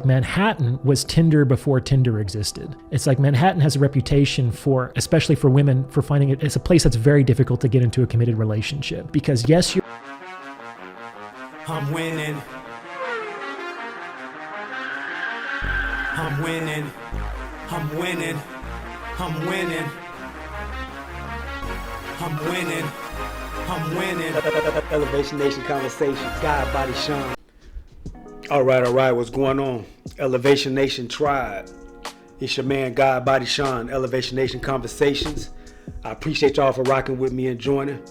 Manhattan was Tinder before Tinder existed. It's like Manhattan has a reputation for, especially for women, for finding it as a place that's very difficult to get into a committed relationship. Because yes, you're... I'm winning. I'm winning. I'm winning. I'm winning. I'm winning. I'm winning. Elevation Nation Conversations. God, Body, Sean. All right. What's going on? Elevation Nation Tribe. It's your man, God, Body, Sean. Elevation Nation Conversations. I appreciate y'all for rocking with me and joining.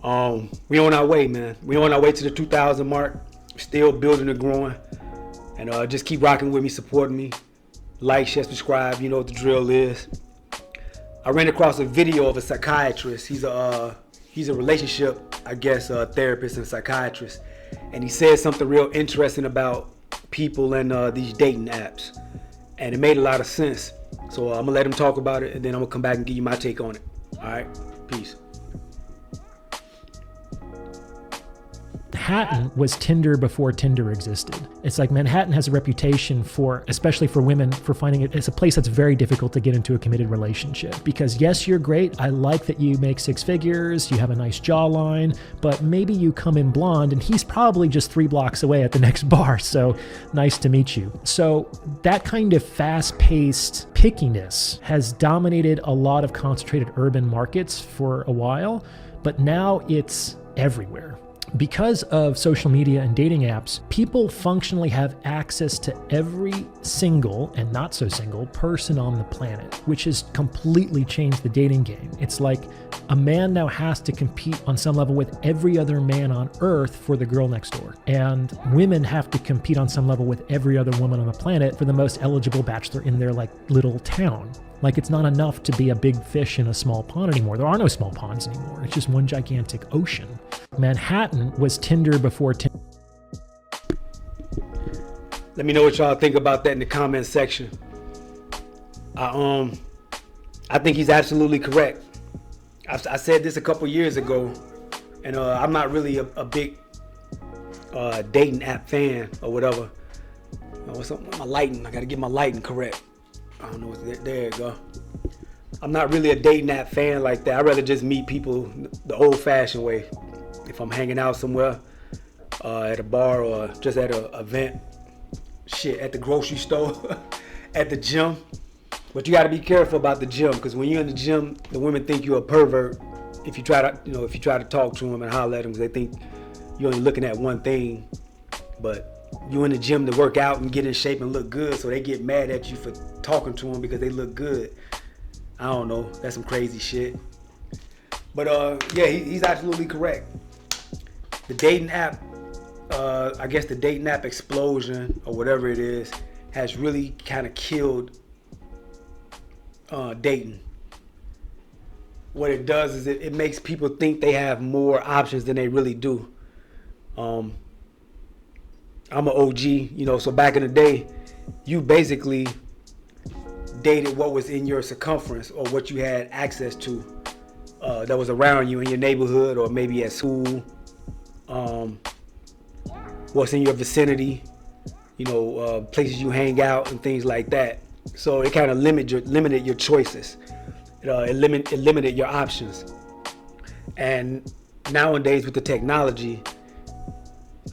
We on our way, man. We on our way to the 2,000 mark. Still building and growing. And just keep rocking with me, supporting me. Like, share, subscribe. You know what the drill is. I ran across a video of a psychiatrist. He's a relationship, therapist and psychiatrist. And he said something real interesting about people and these dating apps. And it made a lot of sense. So I'm gonna let him talk about it, and then I'm gonna come back and give you my take on it. All right, peace. Manhattan was Tinder before Tinder existed. It's like Manhattan has a reputation for, especially for women, for finding it as a place that's very difficult to get into a committed relationship. Because yes, you're great. I like that you make six figures, you have a nice jawline, but maybe you come in blonde and he's probably just 3 blocks away at the next bar. So nice to meet you. So that kind of fast-paced pickiness has dominated a lot of concentrated urban markets for a while, but now it's everywhere. Because of social media and dating apps, people functionally have access to every single and not so single person on the planet, which has completely changed the dating game. It's like a man now has to compete on some level with every other man on earth for the girl next door. And women have to compete on some level with every other woman on the planet for the most eligible bachelor in their little town. Like, it's not enough to be a big fish in a small pond anymore. There are no small ponds anymore. It's just one gigantic ocean. Manhattan was Tinder before Tinder. Let me know what y'all think about that in the comment section. I think he's absolutely correct. I said this a couple years ago, and I'm not really a big dating app fan or whatever. What's up with my lighting? I gotta get my lighting correct. I don't know what's there. There you go. I'm not really a dating app fan like that. I'd rather just meet people the old-fashioned way. If I'm hanging out somewhere, at a bar or just at an event, at the grocery store, at the gym. But you got to be careful about the gym, because when you're in the gym, the women think you're a pervert. If you try to talk to them and holler at them, because they think you're only looking at one thing. But you're in the gym to work out and get in shape and look good, so they get mad at you for talking to them because they look good. I don't know. That's some crazy shit. But he's absolutely correct. The dating app, the dating app explosion or whatever it is, has really kind of killed dating. What it does is it makes people think they have more options than they really do. I'm an OG, so back in the day, you basically dated what was in your circumference or what you had access to that was around you in your neighborhood or maybe at school, what's in your vicinity, places you hang out and things like that. So it kind of limited your choices. It limited your options. And nowadays with the technology,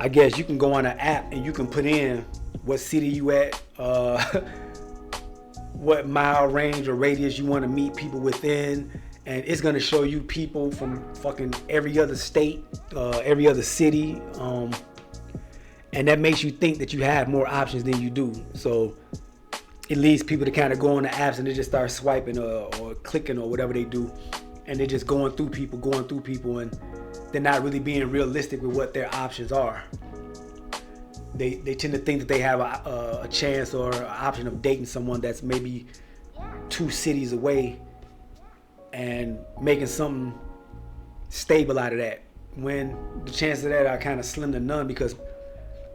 I guess you can go on an app and you can put in what city you at, what mile range or radius you want to meet people within, and it's going to show you people from fucking every other state, every other city, and that makes you think that you have more options than you do. So it leads people to kind of go on the apps and they just start swiping or clicking or whatever they do, and they're just going through people, and they're not really being realistic with what their options are. They tend to think that they have a chance or an option of dating someone that's maybe 2 cities away and making something stable out of that, when the chances of that are kind of slim to none, because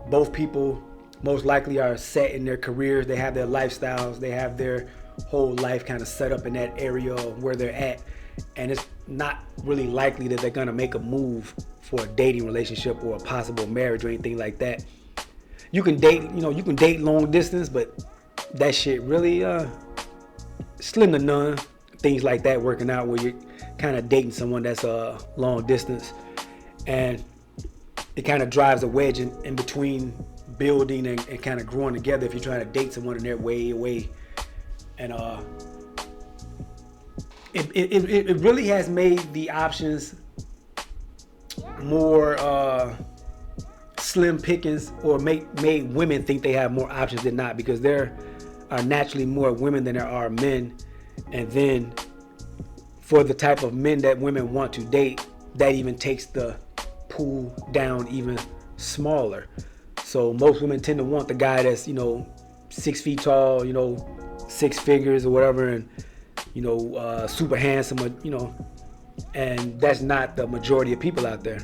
both people most likely are set in their careers, they have their lifestyles, they have their whole life kind of set up in that area where they're at, and it's not really likely that they're gonna make a move for a dating relationship or a possible marriage or anything like that. you can date, you can date long distance, but that shit really slim to none. Things like that working out where you're kind of dating someone that's long distance, and it kind of drives a wedge in between building and kind of growing together if you're trying to date someone and they're way away. And it really has made the options more slim pickings, or made women think they have more options than not, because there are naturally more women than there are men. And then for the type of men that women want to date, that even takes the pool down even smaller. So most women tend to want the guy that's 6 feet tall, 6 figures or whatever, and super handsome, and that's not the majority of people out there,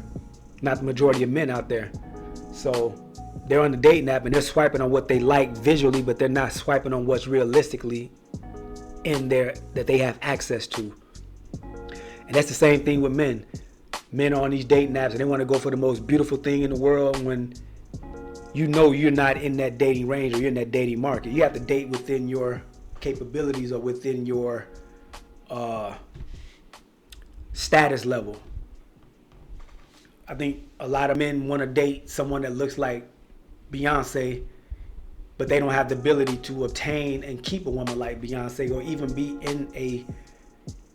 not the majority of men out there. So they're on the dating app and they're swiping on what they like visually, but they're not swiping on what's realistically in there that they have access to. And that's the same thing with men. Men are on these dating apps and they want to go for the most beautiful thing in the world when you're not in that dating range, or you're in that dating market. You have to date within your capabilities or within your status level. I think a lot of men want to date someone that looks like Beyonce, but they don't have the ability to obtain and keep a woman like Beyonce, or even be in a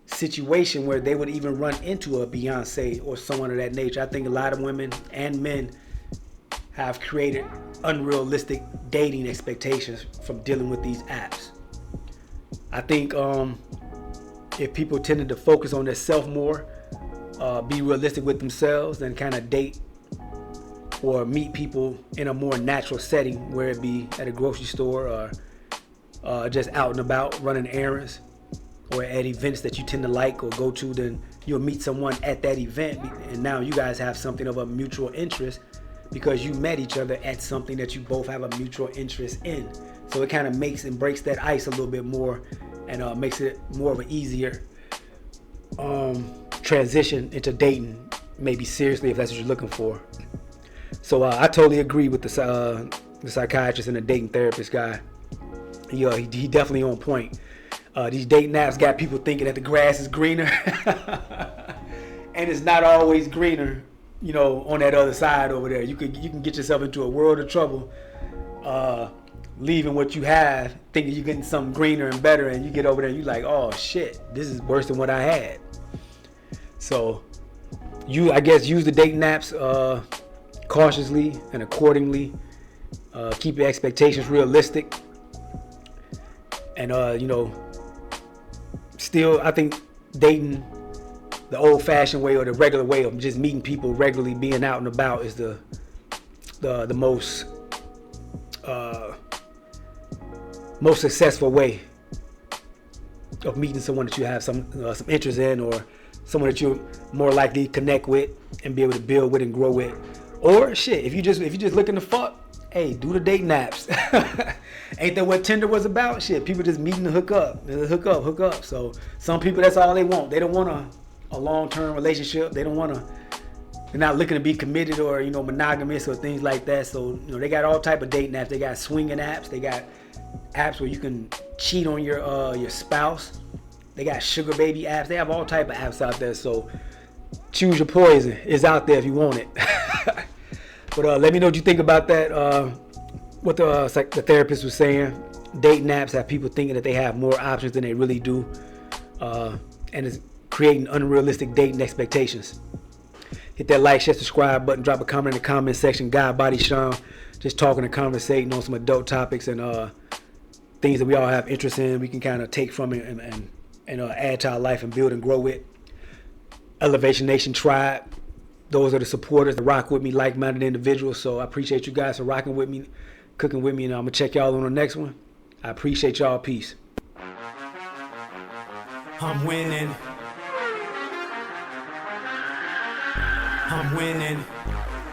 situation where they would even run into a Beyonce or someone of that nature. I think a lot of women and men have created unrealistic dating expectations from dealing with these apps. I think if people tended to focus on their self more, be realistic with themselves, and kind of date or meet people in a more natural setting, where it be at a grocery store or just out and about running errands, or at events that you tend to like or go to, then you'll meet someone at that event, and now you guys have something of a mutual interest because you met each other at something that you both have a mutual interest in. So it kind of makes and breaks that ice a little bit more, and makes it more of an easier transition into dating, maybe seriously, if that's what you're looking for. So I totally agree with the psychiatrist and the dating therapist guy. He definitely on point. These dating apps got people thinking that the grass is greener, and it's not always greener. On that other side over there, you can get yourself into a world of trouble, leaving what you have, thinking you're getting something greener and better, and you get over there and you're like, oh shit, this is worse than what I had. So I guess use the dating apps cautiously and accordingly. Keep your expectations realistic, and still, I think dating the old-fashioned way, or the regular way of just meeting people regularly, being out and about, is the most successful way of meeting someone that you have some interest in, or someone that you're more likely to connect with and be able to build with and grow with. Or shit, if you just looking to fuck, hey, do the dating apps. Ain't that what Tinder was about? Shit, people just meeting to hook up. So some people, that's all they want. They don't want a long-term relationship. They're not looking to be committed or monogamous or things like that. So they got all type of dating apps. They got swinging apps. They got apps where you can cheat on your spouse. They got sugar baby apps. They have all type of apps out there. So choose your poison. It's out there if you want it. But let me know what you think about that. What the therapist was saying. Dating apps have people thinking that they have more options than they really do, and it's creating unrealistic dating expectations. Hit that like, share, subscribe button. Drop a comment in the comment section. God, Body Sean, just talking and conversating on some adult topics and things that we all have interest in. We can kind of take from it and add to our life and build and grow it. Elevation Nation Tribe. Those are the supporters that rock with me, like-minded individuals. So I appreciate you guys for rocking with me, cooking with me, and I'm going to check y'all on the next one. I appreciate y'all. Peace. I'm winning. I'm winning.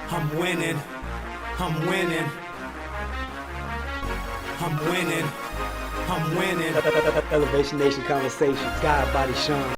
I'm winning. I'm winning. I'm winning. I'm winning. Elevation Nation Conversations. God, Body Sean.